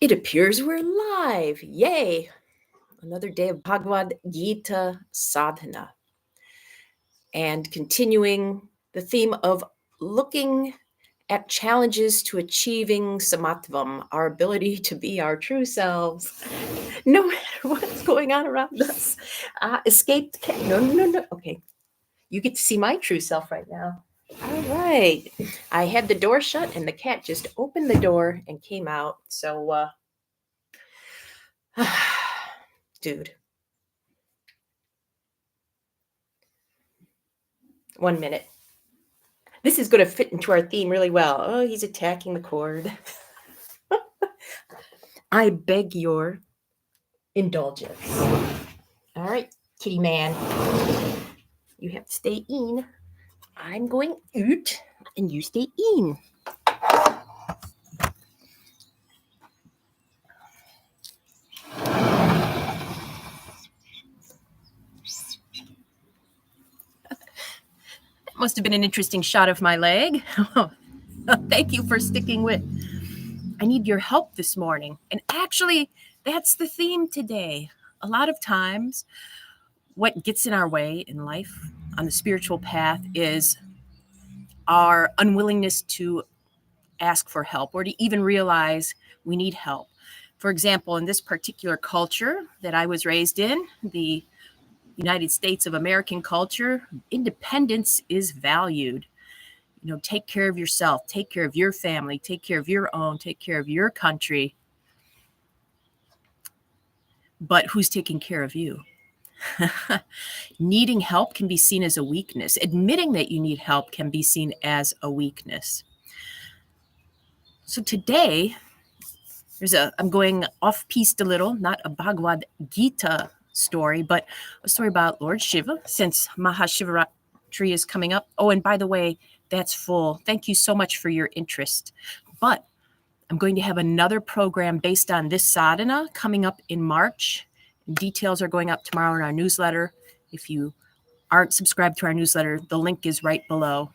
It appears we're live. Yay! Another day of Bhagavad Gita Sadhana. And continuing the theme of looking at challenges to achieving Samatvam, our ability to be our true selves, no matter what's going on around us. Escape the cat. No. Okay. You get to see my true self right now. All right. I had the door shut and the cat just opened the door and came out. So, dude. 1 minute. This is going to fit into our theme really well. Oh, he's attacking the cord. I beg your indulgence. All right, kitty man. You have to stay in. I'm going out, and you stay in. That must have been an interesting shot of my leg. Thank you for sticking with. I need your help this morning. And actually, that's the theme today. A lot of times, what gets in our way in life on the spiritual path is our unwillingness to ask for help or to even realize we need help. For example, in this particular culture that I was raised in, the United States of American culture, independence is valued. Take care of yourself, take care of your family, take care of your own, take care of your country. But who's taking care of you? Needing help can be seen as a weakness. Admitting that you need help can be seen as a weakness. So today, I'm going off-piste a little, not a Bhagavad Gita story, but a story about Lord Shiva, since Mahashivaratri is coming up. Oh, and by the way, that's full. Thank you so much for your interest. But I'm going to have another program based on this sadhana coming up in March. Details are going up tomorrow in our newsletter. If you aren't subscribed to our newsletter, the link is right below.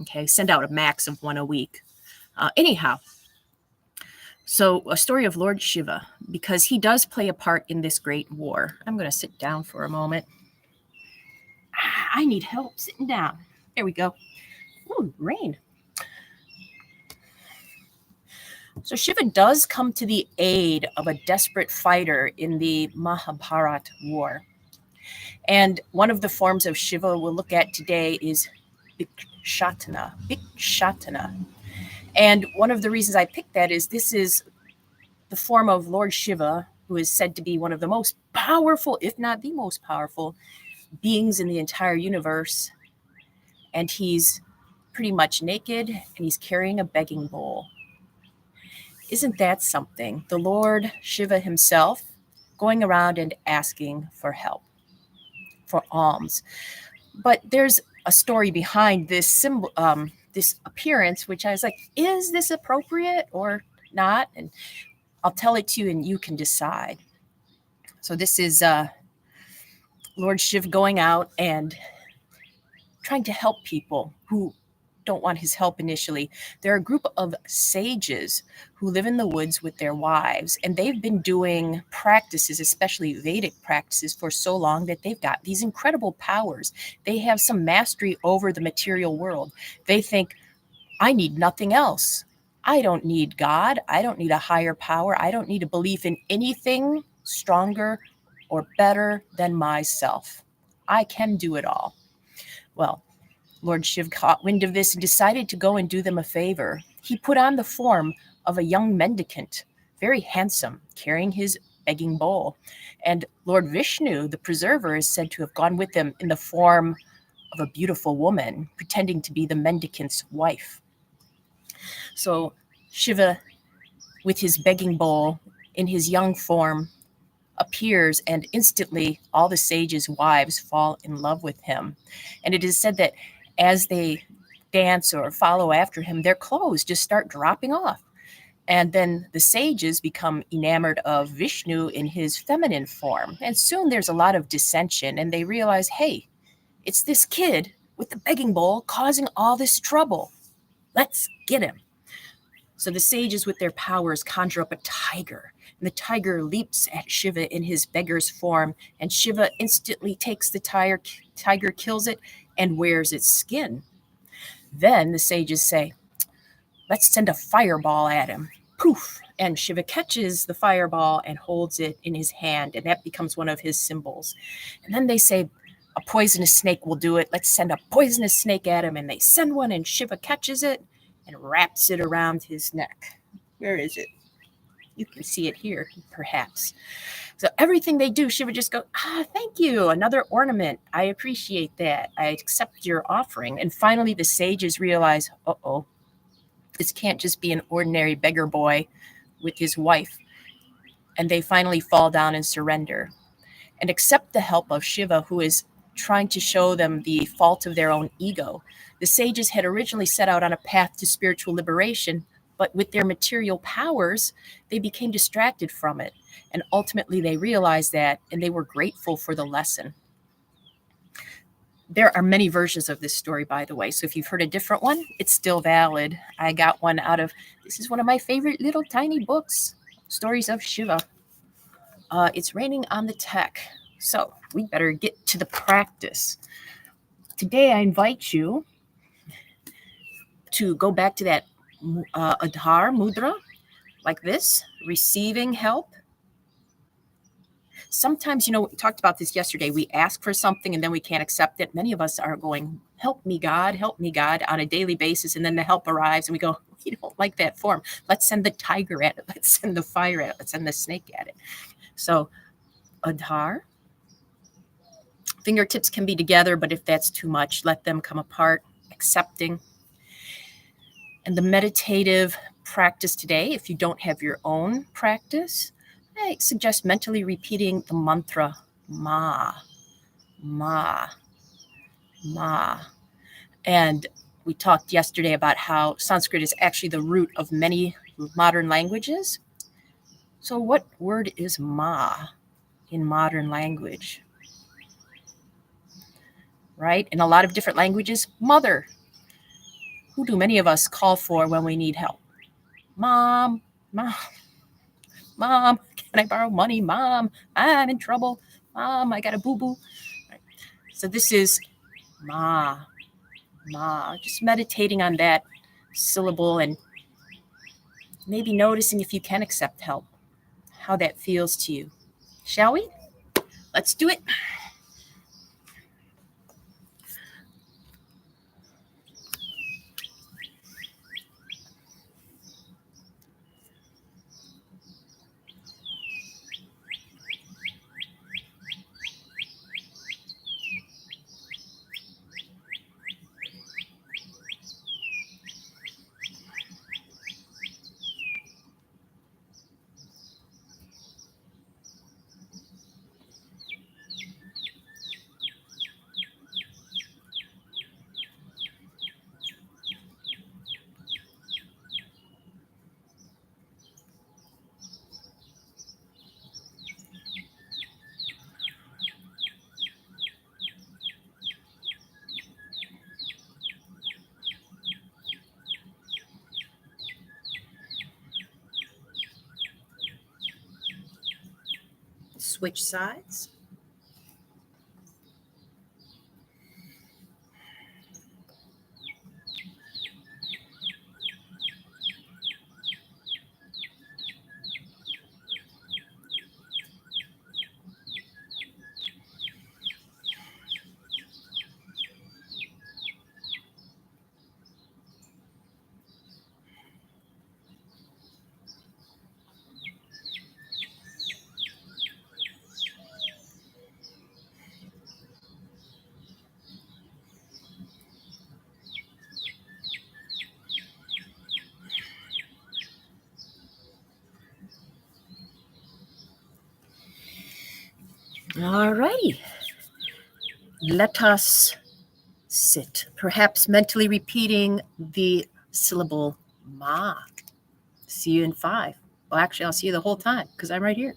Okay, send out a max of one a week. Anyhow, so a story of Lord Shiva, because he does play a part in this great war. I'm going to sit down for a moment. I need help sitting down. There we go. Ooh, rain. So Shiva does come to the aid of a desperate fighter in the Mahabharata war. And one of the forms of Shiva we'll look at today is Bhikshatana. And one of the reasons I picked that is this is the form of Lord Shiva, who is said to be one of the most powerful, if not the most powerful, beings in the entire universe. And he's pretty much naked, and he's carrying a begging bowl. Isn't that something? The Lord Shiva himself going around and asking for help, for alms. But there's a story behind this symbol, this appearance, which I was like, is this appropriate or not? And I'll tell it to you and you can decide. So this is Lord Shiv going out and trying to help people who don't want his help initially. There are a group of sages who live in the woods with their wives, and they've been doing practices, especially Vedic practices, for so long that they've got these incredible powers. They have some mastery over the material world. They think, I need nothing else. I don't need God. I don't need a higher power. I don't need a belief in anything stronger or better than myself. I can do it all. Well, Lord Shiv caught wind of this and decided to go and do them a favor. He put on the form of a young mendicant, very handsome, carrying his begging bowl. And Lord Vishnu, the preserver, is said to have gone with him in the form of a beautiful woman, pretending to be the mendicant's wife. So Shiva, with his begging bowl in his young form, appears, and instantly all the sages' wives fall in love with him. And it is said that as they dance or follow after him, their clothes just start dropping off. And then the sages become enamored of Vishnu in his feminine form. And soon there's a lot of dissension, and they realize, hey, it's this kid with the begging bowl causing all this trouble. Let's get him. So the sages with their powers conjure up a tiger, and the tiger leaps at Shiva in his beggar's form, and Shiva instantly takes the tiger, kills it, and wears its skin. Then the sages say, let's send a fireball at him. Poof! And Shiva catches the fireball and holds it in his hand, and that becomes one of his symbols. And then they say, a poisonous snake will do it. Let's send a poisonous snake at him. And they send one, and Shiva catches it and wraps it around his neck. Where is it? You can see it here, perhaps. So everything they do, Shiva just goes, thank you, another ornament. I appreciate that. I accept your offering. And finally, the sages realize, this can't just be an ordinary beggar boy with his wife. And they finally fall down and surrender and accept the help of Shiva, who is trying to show them the fault of their own ego. The sages had originally set out on a path to spiritual liberation, but with their material powers, they became distracted from it. And ultimately, they realized that, and they were grateful for the lesson. There are many versions of this story, by the way. So if you've heard a different one, it's still valid. I got one out of, this is one of my favorite little tiny books, Stories of Shiva. It's raining on the tech. So we better get to the practice. Today, I invite you to go back to that Adhar mudra, like this, receiving help. Sometimes, we talked about this yesterday. We ask for something and then we can't accept it. Many of us are going, help me, God, on a daily basis. And then the help arrives and we go, we don't like that form. Let's send the tiger at it. Let's send the fire at it. Let's send the snake at it. So Adhar. Fingertips can be together, but if that's too much, let them come apart, accepting. And the meditative practice today, if you don't have your own practice, I suggest mentally repeating the mantra, Ma, Ma, Ma. And we talked yesterday about how Sanskrit is actually the root of many modern languages. So what word is Ma in modern language? Right? In a lot of different languages, mother. Who do many of us call for when we need help? Mom, Mom, Mom, can I borrow money? Mom, I'm in trouble. Mom, I got a boo-boo. Right. So this is Ma, Ma. Just meditating on that syllable and maybe noticing if you can accept help, how that feels to you. Shall we? Let's do it. Switch sides. All righty. Let us sit, perhaps mentally repeating the syllable Ma. See you in 5. Well, actually, I'll see you the whole time because I'm right here.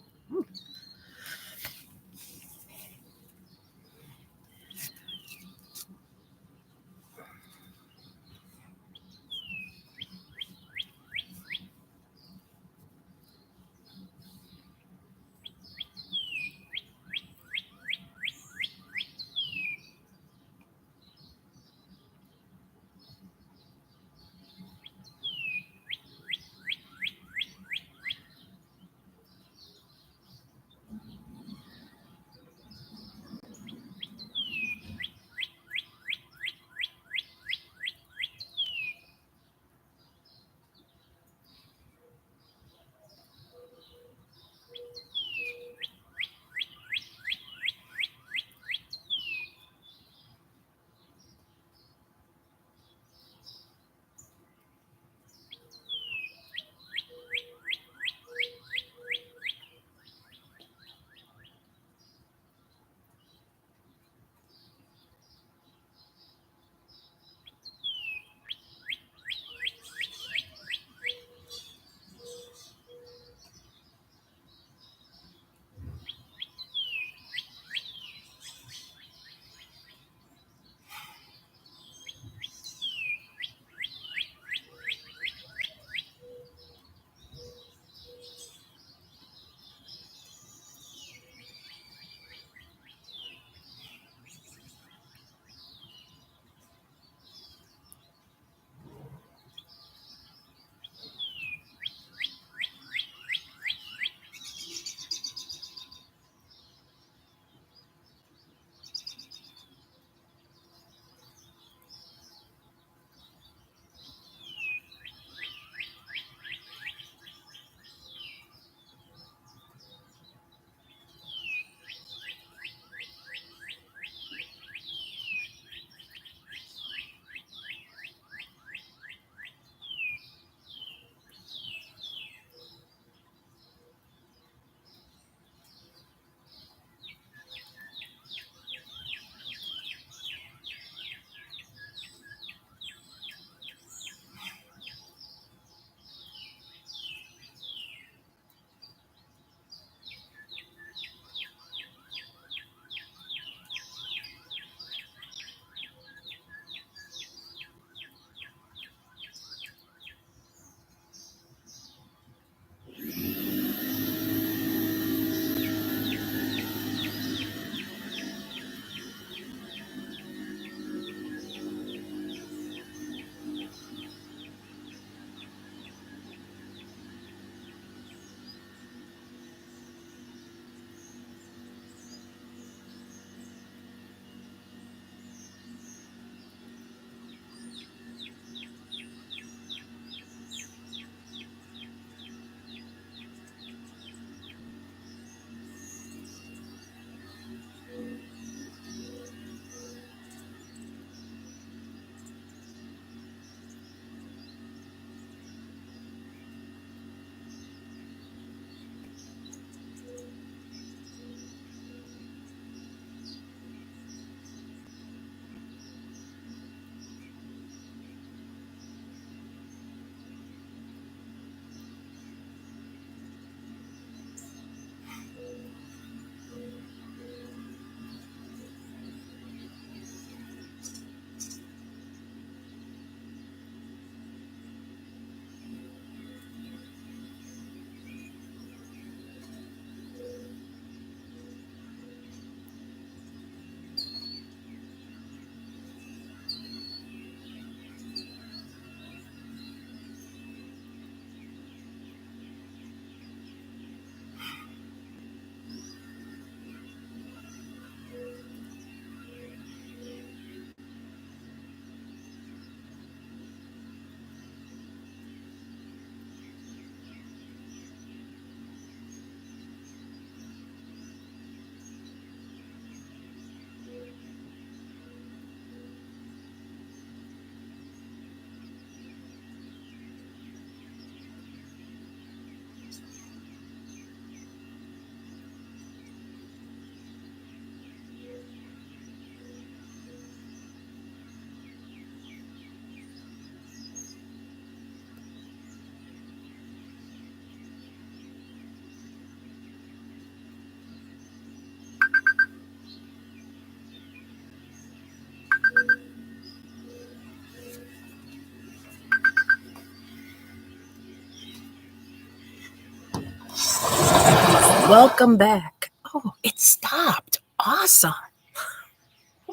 Welcome back. Oh, it stopped. Awesome.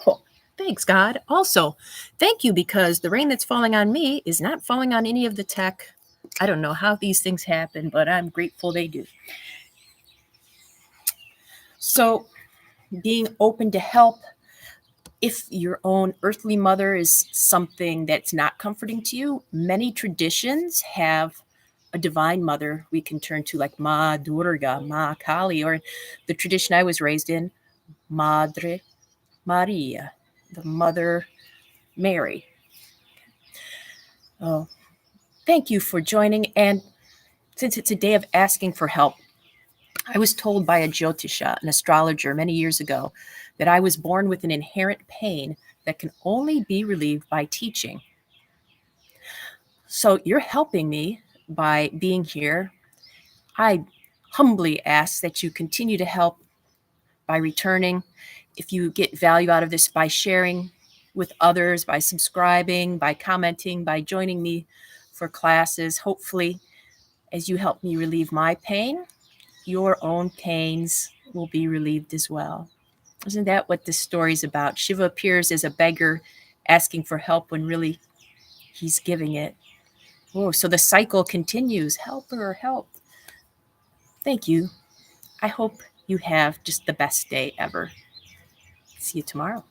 Oh, thanks, God. Also, thank you, because the rain that's falling on me is not falling on any of the tech. I don't know how these things happen, but I'm grateful they do. So, being open to help, if your own earthly mother is something that's not comforting to you, many traditions have a divine mother we can turn to, like Ma Durga, Ma Kali, or the tradition I was raised in, Madre Maria, the Mother Mary. Oh, thank you for joining. And since it's a day of asking for help, I was told by a Jyotisha, an astrologer, many years ago, that I was born with an inherent pain that can only be relieved by teaching. So you're helping me by being here. I humbly ask that you continue to help by returning. If you get value out of this, by sharing with others, by subscribing, by commenting, by joining me for classes, hopefully, as you help me relieve my pain, your own pains will be relieved as well. Isn't that what this story is about? Shiva appears as a beggar asking for help when really he's giving it. Oh, so the cycle continues. Helper, help. Thank you. I hope you have just the best day ever. See you tomorrow.